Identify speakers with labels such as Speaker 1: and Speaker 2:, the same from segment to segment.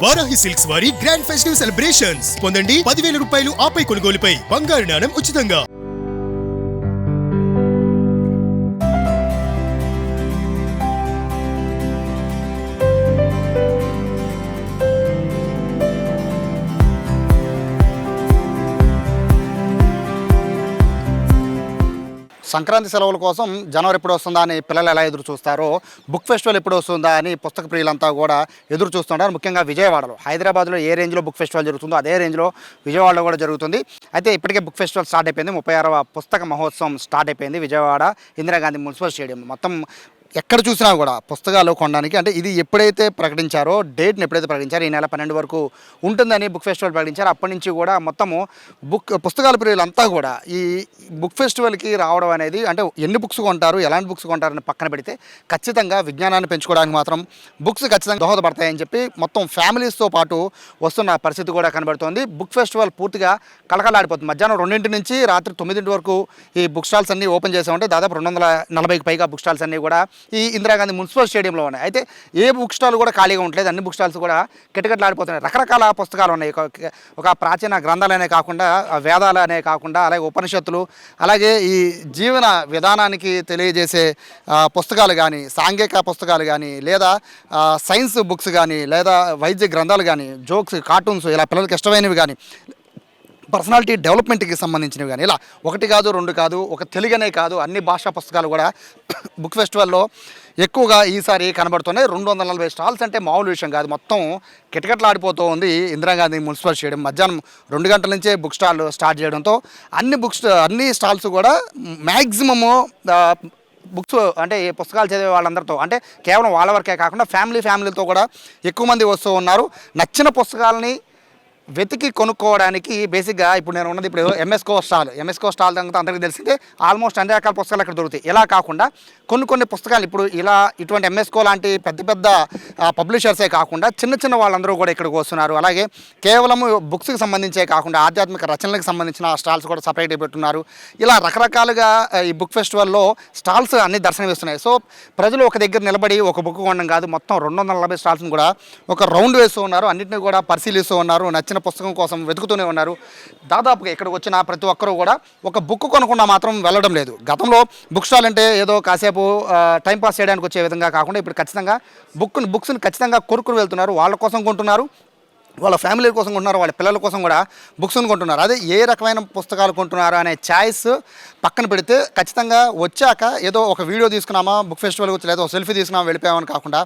Speaker 1: Varahi silks వారి grand festive celebrations పొందండి 10,000 రూపాయలు ఆపై కొనుగోలుపై బంగారు నాణెం ఉచితంగా.
Speaker 2: సంక్రాంతి సెలవుల కోసం జనవరి ఎప్పుడు వస్తుందా అని పిల్లలు ఎలా ఎదురు చూస్తారో బుక్ ఫెస్టివల్ ఎప్పుడు వస్తుందా అని పుస్తక ప్రియులంతా కూడా ఎదురు చూస్తుంటారు. ముఖ్యంగా విజయవాడలో, హైదరాబాద్లో ఏ రేంజ్లో బుక్ ఫెస్టివల్ జరుగుతుందో అదే రేంజ్లో విజయవాడలో కూడా జరుగుతుంది. అయితే ఇప్పటికే బుక్ ఫెస్టివల్ స్టార్ట్ అయిపోయింది. 36వ పుస్తక మహోత్సవం స్టార్ట్ అయిపోయింది విజయవాడ ఇందిరాగాంధీ మున్సిపల్ స్టేడియం. మొత్తం ఎక్కడ చూసినా కూడా పుస్తకాలు కొనడానికి, అంటే ఇది ఎప్పుడైతే ప్రకటించారో, డేట్ని ఎప్పుడైతే ప్రకటించారో, ఈ నెల 12 వరకు ఉంటుందని బుక్ ఫెస్టివల్ ప్రకటించారు. అప్పటి నుంచి కూడా మొత్తము పుస్తకాల ప్రియులంతా కూడా ఈ బుక్ ఫెస్టివల్కి రావడం అనేది, అంటే ఎన్ని బుక్స్ కొంటారు, ఎలాంటి బుక్స్ కొంటారని పక్కన పెడితే ఖచ్చితంగా విజ్ఞానాన్ని పెంచుకోవడానికి మాత్రం బుక్స్ ఖచ్చితంగా దోహదపడతాయని చెప్పి మొత్తం ఫ్యామిలీస్తో పాటు వస్తున్న పరిస్థితి కూడా కనబడుతోంది. బుక్ ఫెస్టివల్ పూర్తిగా కలకలాడిపోతుంది. మధ్యాహ్నం 2 నుంచి రాత్రి 9 వరకు ఈ బుక్ స్టాల్స్ అన్నీ ఓపెన్ చేసే ఉంటాయి. దాదాపు 240కి పైగా బుక్ స్టాల్స్ అన్నీ కూడా ఈ ఇందిరాగాంధీ మున్సిపల్ స్టేడియంలో ఉన్నాయి. అయితే ఏ బుక్ స్టాల్ కూడా ఖాళీగా ఉండలేదు. అన్ని బుక్ స్టాల్స్ కూడా కిటకిటలాడిపోతున్నాయి. రకరకాల పుస్తకాలు ఉన్నాయి. ఒక ప్రాచీన గ్రంథాలనే కాకుండా, వేదాలనే కాకుండా, అలాగే ఉపనిషత్తులు, అలాగే ఈ జీవన విధానానికి తెలియజేసే పుస్తకాలు కానీ, సాంఘిక పుస్తకాలు కానీ, లేదా సైన్స్ బుక్స్ కానీ, లేదా వైద్య గ్రంథాలు కానీ, జోక్స్, కార్టూన్స్, ఇలా పిల్లలకి ఇష్టమైనవి కానీ, పర్సనాలిటీ డెవలప్మెంట్కి సంబంధించినవి కానీ, ఇలా 1 కాదు 2 కాదు, ఒక తెలుగనే కాదు, అన్ని భాషా పుస్తకాలు కూడా బుక్ ఫెస్టివల్లో ఎక్కువగా ఈసారి కనబడుతున్నాయి. 240 స్టాల్స్ అంటే మామూలు విషయం కాదు. మొత్తం కిటకిటలాడిపోతూ ఉంది ఇందిరాగాంధీ మున్సిపల్ స్టేడియం. మధ్యాహ్నం 2 గంటల నుంచే బుక్ స్టాల్ స్టార్ట్ చేయడంతో అన్ని స్టాల్స్ కూడా మ్యాక్సిమము బుక్స్, అంటే ఈ పుస్తకాలు చదివే వాళ్ళందరితో, అంటే కేవలం వాళ్ళ వరకే కాకుండా ఫ్యామిలీతో కూడా ఎక్కువ మంది వస్తూ ఉన్నారు. నచ్చిన పుస్తకాలని వెతికి కొనుక్కోవడానికి బేసిక్గా ఇప్పుడు నేను ఉన్నది ఇప్పుడు ఎంఎస్కో స్టాల్ అందరికీ తెలిసిందే. ఆల్మోస్ట్ అన్ని రకాల పుస్తకాలు అక్కడ దొరుకుతాయి. ఇలా కాకుండా కొన్ని పుస్తకాలు ఇప్పుడు ఇటువంటి ఎంఎస్కో లాంటి పెద్ద పబ్లిషర్సే కాకుండా చిన్న వాళ్ళందరూ కూడా ఇక్కడికి వస్తున్నారు. అలాగే కేవలం బుక్స్కి సంబంధించే కాకుండా ఆధ్యాత్మిక రచనలకు సంబంధించిన స్టాల్స్ కూడా సపరేట్గా పెట్టున్నారు. ఇలా రకరకాలుగా ఈ బుక్ ఫెస్టివల్లో స్టాల్స్ అన్ని దర్శనమిస్తున్నాయి. సో ప్రజలు ఒక దగ్గర నిలబడి ఒక బుక్ కొనడం కాదు, మొత్తం 240 స్టాల్స్ని కూడా ఒక రౌండ్ వేస్తూ ఉన్నారు. అన్నింటినీ కూడా పరిశీలిస్తూ ఉన్నారు. నచ్చిన పుస్తకం కోసం వెతుకుతూనే ఉన్నారు. దాదాపుగా ఇక్కడికి వచ్చిన ప్రతి ఒక్కరూ కూడా ఒక బుక్ కొనకుండా మాత్రం వెళ్ళడం లేదు. గతంలో బుక్ స్టాల్ అంటే ఏదో కాసేపు టైంపాస్ చేయడానికి వచ్చే విధంగా కాకుండా ఇప్పుడు ఖచ్చితంగా బుక్స్ని ఖచ్చితంగా కొనుక్కుని వెళ్తున్నారు. వాళ్ళ కోసం కొంటున్నారు, వాళ్ళ ఫ్యామిలీ కోసం కొంటున్నారు, వాళ్ళ పిల్లల కోసం కూడా బుక్స్ని కొంటున్నారు. అదే ఏ రకమైన పుస్తకాలు కొంటున్నారు అనే ఛాయిస్ పక్కన పెడితే ఖచ్చితంగా వచ్చాక ఏదో ఒక వీడియో తీసుకున్నామా బుక్ ఫెస్టివల్ వచ్చి, లేదా ఒక సెల్ఫీ తీసుకున్నామా వెళ్ళిపోయామని కాకుండా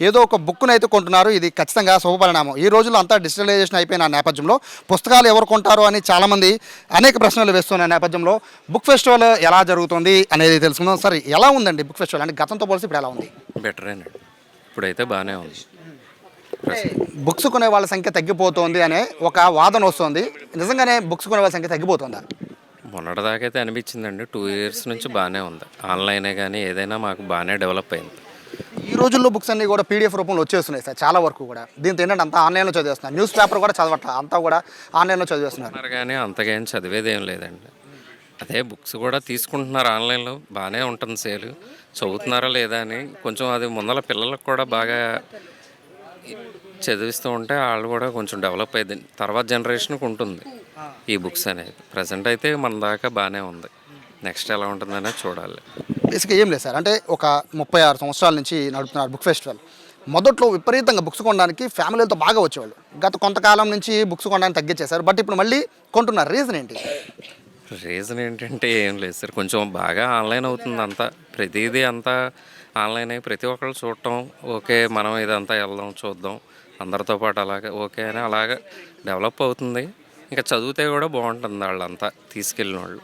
Speaker 2: ఏదో ఒక బుక్ను అయితే కొంటున్నారు. ఇది ఖచ్చితంగా శుభపరిణామం. ఈ రోజుల్లో అంతా డిజిటలైజేషన్ అయిపోయిన నేపథ్యంలో పుస్తకాలు ఎవరు కొంటారు అని చాలామంది అనేక ప్రశ్నలు వేస్తున్న నేపథ్యంలో బుక్ ఫెస్టివల్ ఎలా జరుగుతుంది అనేది తెలుసుకుందాం. సరే, ఎలా ఉందండి బుక్ ఫెస్టివల్? అంటే గతంతో పోలిసి ఇప్పుడు ఎలా ఉంది?
Speaker 3: బెటరేనండి, ఇప్పుడైతే బాగానే ఉంది.
Speaker 2: బుక్స్ కొనే వాళ్ళ సంఖ్య తగ్గిపోతుంది అనే ఒక వాదన వస్తుంది. నిజంగానే బుక్స్ కొనే వాళ్ళ సంఖ్య తగ్గిపోతుందా?
Speaker 3: మొన్నటిదాకైతే అనిపించిందండి. 2 years నుంచి బాగానే ఉంది. ఆన్లైనే కానీ ఏదైనా మాకు బాగానే డెవలప్ అయింది.
Speaker 2: ఈ రోజుల్లో బుక్స్ అన్నీ కూడా పీడిఎఫ్ రూపంలో వచ్చేస్తున్నాయి సార్, చాలా వరకు కూడా. దీంతో ఏంటంటే అంతా ఆన్లైన్లో చదివేస్తున్నారు. న్యూస్ పేపర్ కూడా చదవట్ల, అంతా కూడా ఆన్లైన్లో చదివేస్తున్నారు.
Speaker 3: కానీ అంతగా ఏం చదివేది ఏం లేదండి. అదే బుక్స్ కూడా తీసుకుంటున్నారు ఆన్లైన్లో, బాగానే ఉంటుంది సేల్. చదువుతున్నారా లేదా అని కొంచెం అది ముందల పిల్లలకు కూడా బాగా చదివిస్తూ ఉంటే వాళ్ళు కూడా కొంచెం డెవలప్ అయ్యింది. తర్వాత జనరేషన్కి ఉంటుంది ఈ బుక్స్ అనేది. ప్రజెంట్ అయితే మన దాకా బాగానే ఉంది. నెక్స్ట్ ఎలా ఉంటుందనేది చూడాలి.
Speaker 2: బేసిక్గా ఏం లేదు సార్, అంటే ఒక 36 సంవత్సరాల నుంచి నడుపుతున్నారు బుక్ ఫెస్టివల్. మొదట్లో విపరీతంగా బుక్స్ కొనడానికి ఫ్యామిలీలతో బాగా వచ్చేవాళ్ళు. గత కొంతకాలం నుంచి బుక్స్ కొనడానికి తగ్గించేశారు. బట్ ఇప్పుడు మళ్ళీ కొంటున్నారు. రీజన్ ఏంటి?
Speaker 3: రీజన్ ఏంటంటే ఏం లేదు సార్, కొంచెం బాగా ఆన్లైన్ అవుతుంది అంతా. ప్రతిదీ అంతా ఆన్లైన్ అయ్యి ప్రతి ఒక్కళ్ళు చూడటం, ఓకే మనం ఇదంతా వెళ్దాం చూద్దాం అందరితో పాటు అలాగే ఓకే అని అలాగే డెవలప్ అవుతుంది. ఇంకా చదివితే కూడా బాగుంటుంది వాళ్ళంతా తీసుకెళ్ళిన వాళ్ళు.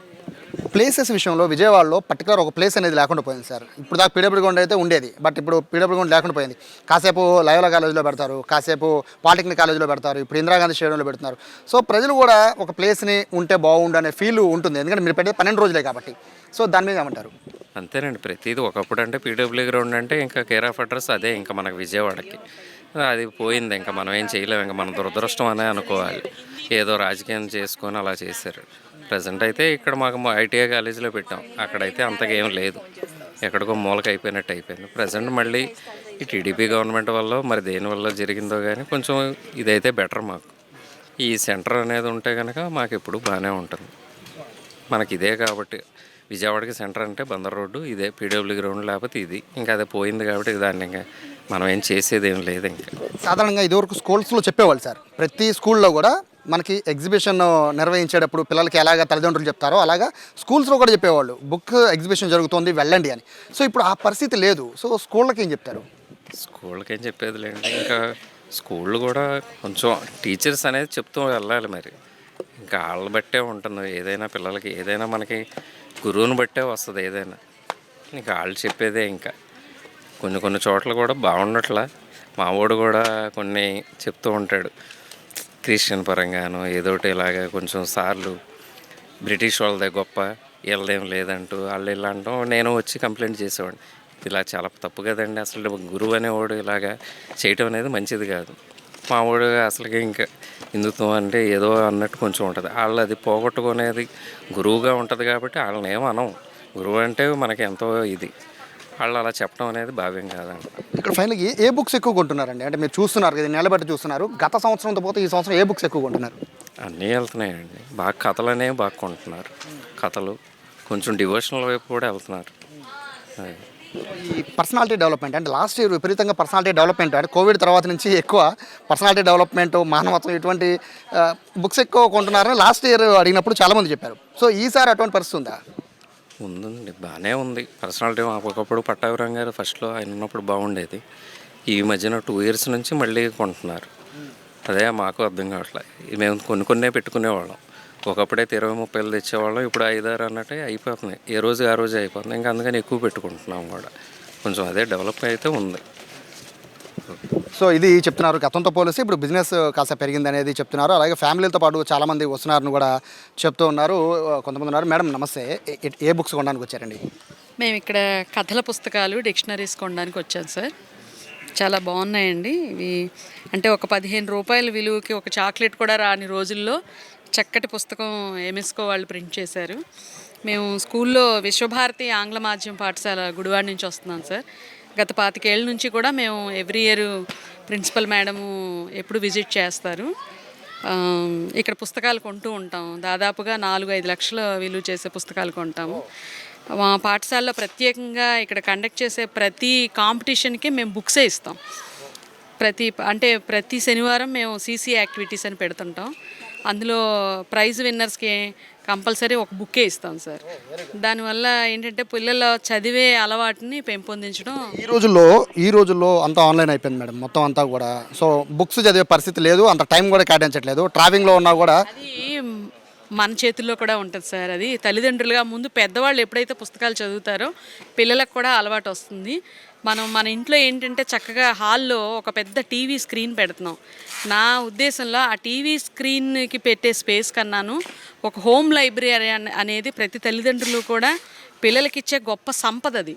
Speaker 2: ప్లేసెస్ విషయంలో విజయవాడలో పర్టికులర్ ఒక ప్లేస్ అనేది లేకుండా పోయింది సార్. ఇప్పుడు దాకా పీడబ్ల్యూ గ్రౌండ్ అయితే ఉండేది, బట్ ఇప్పుడు పీడబ్ల్యూ గ్రౌండ్ లేకుండా పోయింది. కాసేపు లయోలా కాలేజీలో పెడతారు, కాసేపు పాలిటెక్నిక్ కాలేజీలో పెడతారు, ఇప్పుడు ఇందిరాగాంధీ స్టేడియంలో పెడుతున్నారు. సో ప్రజలు కూడా ఒక ప్లేస్ని ఉంటే బాగుండు అనే ఫీల్ ఉంటుంది. ఎందుకంటే మీరు పెట్టేది 12 రోజులే కాబట్టి. సో దాని మీద ఏమంటారు?
Speaker 3: అంతేనండి, ప్రతిదీ ఒకప్పుడు అంటే పీడబ్ల్యూ గ్రౌండ్ అంటే ఇంకా కేర్ ఆఫ్ అడ్రస్ అదే ఇంకా మనకు విజయవాడకి. అది పోయింది, ఇంకా మనం ఏం చేయలేము. ఇంకా మన దురదృష్టం అనే అనుకోవాలి. ఏదో రాజకీయం చేసుకొని అలా చేశారు. ప్రజెంట్ అయితే ఇక్కడ మాకు ఐటీఐ కాలేజీలో పెట్టాం, అక్కడైతే అంతగా ఏం లేదు, ఎక్కడికో మూలకి అయిపోయినట్టు అయిపోయింది. ప్రజెంట్ మళ్ళీ ఈ టీడీపీ గవర్నమెంట్ వల్ల మరి దేనివల్ల జరిగిందో కానీ కొంచెం ఇదైతే బెటర్ మాకు. ఈ సెంటర్ అనేది ఉంటే కనుక మాకు ఎప్పుడు బాగానే ఉంటుంది. మనకి ఇదే కాబట్టి విజయవాడకి సెంటర్ అంటే బందర్ రోడ్డు, ఇదే పీడబ్ల్యూ గ్రౌండ్, లేకపోతే ఇది ఇంకా అదే పోయింది కాబట్టి దాన్ని ఇంకా మనం ఏం చేసేది ఏం లేదు. ఇంకా
Speaker 2: సాధారణంగా ఇదివరకు స్కూల్స్లో చెప్పేవాళ్ళు సార్, ప్రతి స్కూల్లో కూడా మనకి ఎగ్జిబిషన్ నిర్వహించేటప్పుడు పిల్లలకి ఎలాగ తల్లిదండ్రులు చెప్తారో అలాగా స్కూల్స్లో కూడా చెప్పేవాళ్ళు బుక్ ఎగ్జిబిషన్ జరుగుతుంది వెళ్ళండి అని. సో ఇప్పుడు ఆ పరిస్థితి లేదు. సో స్కూళ్ళకి ఏం చెప్తారు?
Speaker 3: స్కూళ్ళకి ఏం చెప్పేది లేండి. ఇంకా స్కూళ్ళు కూడా కొంచెం టీచర్స్ అనేది చెప్తూ వెళ్ళాలి. మరి ఇంకా వాళ్ళని బట్టే ఉంటుంది ఏదైనా, పిల్లలకి ఏదైనా మనకి గురువుని బట్టే వస్తుంది ఏదైనా. ఇంకా వాళ్ళు చెప్పేదే. ఇంకా కొన్ని చోట్ల కూడా బాగుండట్లా. మా వాడు కూడా కొన్ని చెప్తూ ఉంటాడు క్రిస్టియన్ పరంగాను ఏదోటి ఇలాగా కొంచెం సార్లు బ్రిటిష్ వాళ్ళదే గొప్ప, వీళ్ళదేం లేదంటూ వాళ్ళు ఇలా అంటాం. నేను వచ్చి కంప్లైంట్ చేసేవాడిని, ఇలా చాలా తప్పు కదండి, అసలు గురువు అనేవాడు ఇలాగా చేయటం అనేది మంచిది కాదు. మా వాడు అసలుకి ఇంకా హిందుత్వం అంటే ఏదో అన్నట్టు కొంచెం ఉంటుంది. వాళ్ళు అది పోగొట్టుకునేది గురువుగా ఉంటుంది కాబట్టి వాళ్ళని ఏమనం. గురువు అంటే మనకి ఎంతో ఇది, వాళ్ళు అలా చెప్పడం అనేది భావ్యం కాదంట.
Speaker 2: ఇక్కడ ఫైనల్గా ఏ బుక్స్ ఎక్కువ కొంటున్నారండి? అంటే మీరు చూస్తున్నారు కదా, నిలబెట్టి చూస్తున్నారు, గత సంవత్సరంతో పోతే ఈ సంవత్సరం ఏ బుక్స్ ఎక్కువ కొంటున్నారు?
Speaker 3: అన్నీ వెళ్తున్నాయండి. బాగా కథలు అనేవి బాగా కొంటున్నారు. కథలు కొంచెం డివోషనల్ వైపు కూడా వెళ్తున్నారు.
Speaker 2: ఈ పర్సనాలిటీ డెవలప్మెంట్ అంటే లాస్ట్ ఇయర్ విపరీతంగా పర్సనాలిటీ డెవలప్మెంట్ అంటే కోవిడ్ తర్వాత నుంచి ఎక్కువ పర్సనాలిటీ డెవలప్మెంట్, మానవత్వం ఇటువంటి బుక్స్ ఎక్కువ కొంటున్నారని లాస్ట్ ఇయర్ అడిగినప్పుడు చాలామంది చెప్పారు. సో ఈసారి అటువంటి పరిస్థితి ఉందా?
Speaker 3: ఉందండి, బాగానే ఉంది. పర్సనాలిటీ ఒకప్పుడు పట్టాభిరామ్ గారు ఫస్ట్లో ఆయన ఉన్నప్పుడు బాగుండేది. ఈ మధ్యన 2 years నుంచి మళ్ళీ కొంటున్నారు. అదే మాకు అర్థం కావట్లేదు. మేము కొన్నే పెట్టుకునేవాళ్ళం. ఒకప్పుడైతే 20-30 తెచ్చేవాళ్ళం, ఇప్పుడు 5-6 అన్నట్టే అయిపోతున్నాయి. ఏ రోజు ఆ రోజు అయిపోతుంది. ఇంకా అందుకని ఎక్కువ పెట్టుకుంటున్నాం కూడా. కొంచెం అదే డెవలప్ అయితే ఉంది.
Speaker 2: సో ఇది చెప్తున్నారు, గతంతో పోలిసి ఇప్పుడు బిజినెస్ కాస్త పెరిగింది అనేది చెప్తున్నారు. అలాగే ఫ్యామిలీతో పాటు చాలామంది వస్తున్నారని కూడా చెప్తూ ఉన్నారు. కొంతమంది ఉన్నారు. మేడం నమస్తే, ఏ బుక్స్ కొనడానికి వచ్చారండి?
Speaker 4: మేము ఇక్కడ కథల పుస్తకాలు, డిక్షనరీస్ కొనడానికి వచ్చాం సార్. చాలా బాగున్నాయండి ఇవి. అంటే ఒక 15 రూపాయల విలువకి ఒక చాక్లెట్ కూడా రాని రోజుల్లో చక్కటి పుస్తకం ఎంఎస్కో వాళ్ళు ప్రింట్ చేశారు. మేము స్కూల్లో విశ్వభారతి ఆంగ్ల మాధ్యమ పాఠశాల గుడివాడ నుంచి వస్తున్నాం సార్. గత 25 ఏళ్ళ నుంచి కూడా మేము ఎవ్రీ ఇయర్ ప్రిన్సిపల్ మేడము ఎప్పుడు విజిట్ చేస్తారు. ఇక్కడ పుస్తకాలు కొంటూ ఉంటాం. దాదాపుగా 4-5 లక్షల విలువ చేసే పుస్తకాలు కొంటాము. మా పాఠశాలలో ప్రత్యేకంగా ఇక్కడ కండక్ట్ చేసే ప్రతి కాంపిటీషన్కి మేము బుక్సే ఇస్తాం. ప్రతి శనివారం మేము సీసీ యాక్టివిటీస్ అని పెడుతుంటాం. అందులో ప్రైజ్ విన్నర్స్కి కంపల్సరీ ఒక బుక్కే ఇస్తాం సార్. దానివల్ల ఏంటంటే పిల్లల చదివే అలవాటుని పెంపొందించడం.
Speaker 2: ఈ రోజుల్లో అంతా ఆన్లైన్ అయిపోయింది మేడం, మొత్తం అంతా కూడా. సో బుక్స్ చదివే పరిస్థితి లేదు, అంత టైం కూడా కేటాయించట్లేదు. ట్రావెలింగ్లో ఉన్నా కూడా
Speaker 4: అది మన చేతుల్లో కూడా ఉంటుంది సార్. అది తల్లిదండ్రులుగా ముందు పెద్దవాళ్ళు ఎప్పుడైతే పుస్తకాలు చదువుతారో పిల్లలకు కూడా అలవాటు వస్తుంది. మన ఇంట్లో ఏంటంటే చక్కగా హాల్లో ఒక పెద్ద టీవీ స్క్రీన్ పెడుతున్నాం. నా ఉద్దేశంలో ఆ టీవీ స్క్రీన్కి పెట్టే స్పేస్ కన్నాను ఒక హోమ్ లైబ్రరీ అనేది ప్రతి తల్లిదండ్రులు కూడా పిల్లలకి ఇచ్చే గొప్ప సంపద అది.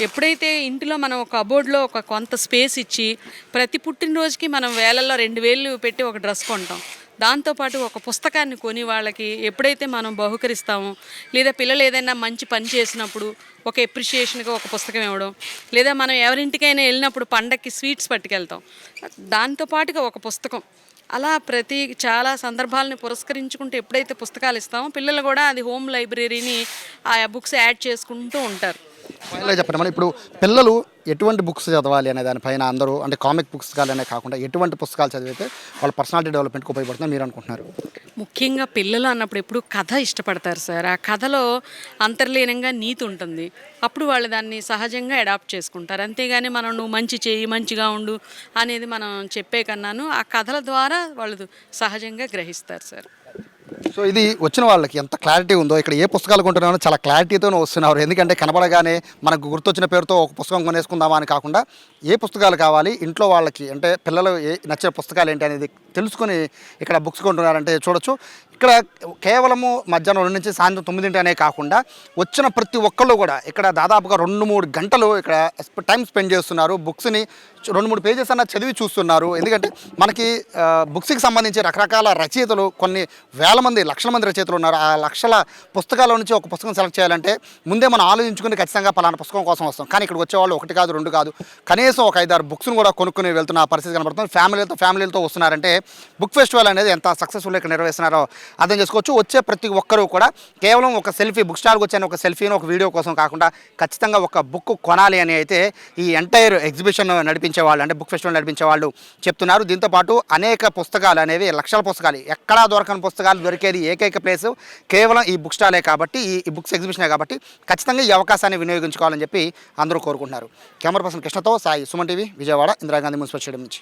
Speaker 4: ఎప్పుడైతే ఇంటిలో మనం ఒక కబోర్డ్లో ఒక కొంత స్పేస్ ఇచ్చి ప్రతి పుట్టినరోజుకి మనం వేలల్లో 2000 పెట్టి ఒక డ్రెస్ కొంటాం, దాంతోపాటు ఒక పుస్తకాన్ని కొని వాళ్ళకి ఎప్పుడైతే మనం బహుకరిస్తామో, లేదా పిల్లలు ఏదైనా మంచి పని చేసినప్పుడు ఒక ఎప్రిషియేషన్గా ఒక పుస్తకం ఇవ్వడం, లేదా మనం ఎవరింటికైనా వెళ్ళినప్పుడు పండక్కి స్వీట్స్ పట్టుకెళ్తాం, దాంతోపాటుగా ఒక పుస్తకం, అలా చాలా సందర్భాలని పురస్కరించుకుంటూ ఎప్పుడైతే పుస్తకాలు ఇస్తామో పిల్లలు కూడా అది హోమ్ లైబ్రరీని ఆ బుక్స్ యాడ్ చేసుకుంటూ ఉంటారు.
Speaker 2: ఫైనల్గా చెప్పండి మేడం, ఇప్పుడు పిల్లలు ఎటువంటి బుక్స్ చదవాలి అనే దానిపైన అందరూ అంటే కామిక్ పుస్తకాలనే కాకుండా ఎటువంటి పుస్తకాలు చదివితే వాళ్ళ పర్సనాలిటీ డెవలప్మెంట్కి ఉపయోగపడుతుందని మీరు అనుకుంటున్నారు?
Speaker 4: ముఖ్యంగా పిల్లలు అన్నప్పుడు ఎప్పుడు కథ ఇష్టపడతారు సార్. ఆ కథలో అంతర్లీనంగా నీతి ఉంటుంది. అప్పుడు వాళ్ళు దాన్ని సహజంగా అడాప్ట్ చేసుకుంటారు. అంతేగాని మనం నువ్వు మంచి చేయి, మంచిగా ఉండు అనేది మనం చెప్పే కన్నాను ఆ కథల ద్వారా వాళ్ళు సహజంగా గ్రహిస్తారు సార్.
Speaker 2: సో ఇది వచ్చిన వాళ్ళకి ఎంత క్లారిటీ ఉందో, ఇక్కడ ఏ పుస్తకాలు కొంటున్నారో చాలా క్లారిటీతోనే వస్తున్నారు. ఎందుకంటే కనబడగానే మనకు గుర్తొచ్చిన పేరుతో ఒక పుస్తకం కొనేసుకుందామా అని కాకుండా ఏ పుస్తకాలు కావాలి, ఇంట్లో వాళ్ళకి అంటే పిల్లలు నచ్చే పుస్తకాలు ఏంటి అనేది తెలుసుకొని ఇక్కడ బుక్స్ కొంటున్నారంటే చూడొచ్చు. ఇక్కడ కేవలము మధ్యాహ్నం 2 నుంచి సాయంత్రం 9 అనే కాకుండా వచ్చిన ప్రతి ఒక్కళ్ళు కూడా ఇక్కడ దాదాపుగా 2-3 గంటలు ఇక్కడ టైం స్పెండ్ చేస్తున్నారు. బుక్స్ని 2-3 పేజెస్ అన్న చదివి చూస్తున్నారు. ఎందుకంటే మనకి బుక్స్కి సంబంధించి రకరకాల రచయితలు కొన్ని వేల మంది, లక్షల మంది రచయితలు ఉన్నారు. ఆ లక్షల పుస్తకాల నుంచి ఒక పుస్తకం సెలెక్ట్ చేయాలంటే ముందే మనం ఆలోచించుకుని ఖచ్చితంగా పలానా పుస్తకం కోసం వస్తాం. కానీ ఇక్కడికి వచ్చేవాళ్ళు 1 కాదు 2 కాదు, కనీసం ఒక 5-6 బుక్స్ను కూడా కొనుక్కుని వెళ్తున్న పరిస్థితి కనబడుతుంది. ఫ్యామిలీలతో వస్తున్నారంటే బుక్ ఫెస్టివల్ అనేది ఎంత సక్సెస్ఫుల్ ఇక్కడ నిర్వహిస్తున్నారో అర్థం చేసుకోవచ్చు. వచ్చే ప్రతి ఒక్కరూ కూడా కేవలం ఒక సెల్ఫీ, బుక్ స్టాల్కి వచ్చాను ఒక సెల్ఫీని ఒక వీడియో కోసం కాకుండా ఖచ్చితంగా ఒక బుక్ కొనాలి అని అయితే ఈ ఎంటైర్ ఎగ్జిబిషన్ నడిపించే వాళ్ళు, అంటే బుక్ ఫెస్టివల్ నడిపించే వాళ్ళు చెప్తున్నారు. దీంతోపాటు అనేక పుస్తకాలు అనేవి, లక్షల పుస్తకాలు, ఎక్కడా దొరకని పుస్తకాలు దొరికేది ఏకైక ప్లేస్ కేవలం ఈ బుక్ స్టాలే కాబట్టి, ఈ బుక్స్ ఎగ్జిబిషనే కాబట్టి ఖచ్చితంగా ఈ అవకాశాన్ని వినియోగించుకోవాలని చెప్పి అందరూ కోరుకుంటున్నారు. కెమెరా పర్సన్ కృష్ణతో Sai, Suman TV, Vijayawada, Indira Gandhi municipal stadium నుంచి.